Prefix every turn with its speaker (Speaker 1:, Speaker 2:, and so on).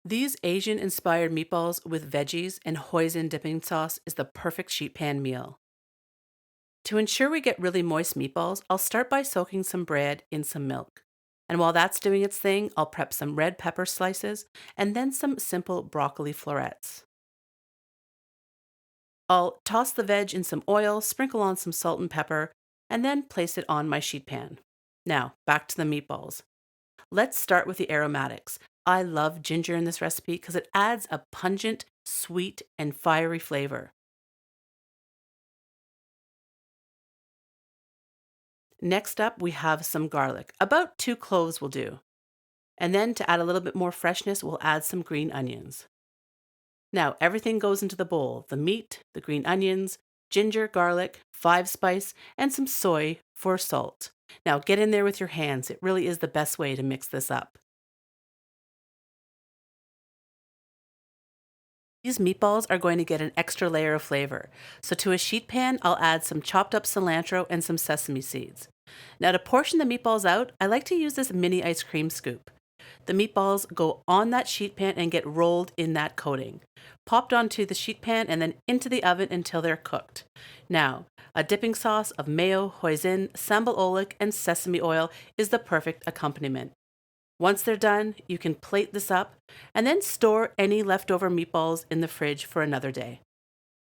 Speaker 1: These Asian-inspired meatballs with veggies and hoisin dipping sauce is the perfect sheet pan meal. To ensure we get really moist meatballs, I'll start by soaking some bread in some milk. And while that's doing its thing, I'll prep some red pepper slices and then some simple broccoli florets. I'll toss the veg in some oil, sprinkle on some salt and pepper, and then place it on my sheet pan. Now, back to the meatballs. Let's start with the aromatics. I love ginger in this recipe because it adds a pungent, sweet, and fiery flavor. Next up, we have some garlic. About 2 cloves will do. And then to add a little bit more freshness, we'll add some green onions. Now, everything goes into the bowl: the meat, the green onions, ginger, garlic, five spice, and some soy for salt. Now, get in there with your hands. It really is the best way to mix this up. These meatballs are going to get an extra layer of flavor. So to a sheet pan, I'll add some chopped up cilantro and some sesame seeds. Now to portion the meatballs out, I like to use this mini ice cream scoop. The meatballs go on that sheet pan and get rolled in that coating, popped onto the sheet pan and then into the oven until they're cooked. Now, a dipping sauce of mayo, hoisin, sambal oelek, and sesame oil is the perfect accompaniment. Once they're done, you can plate this up and then store any leftover meatballs in the fridge for another day.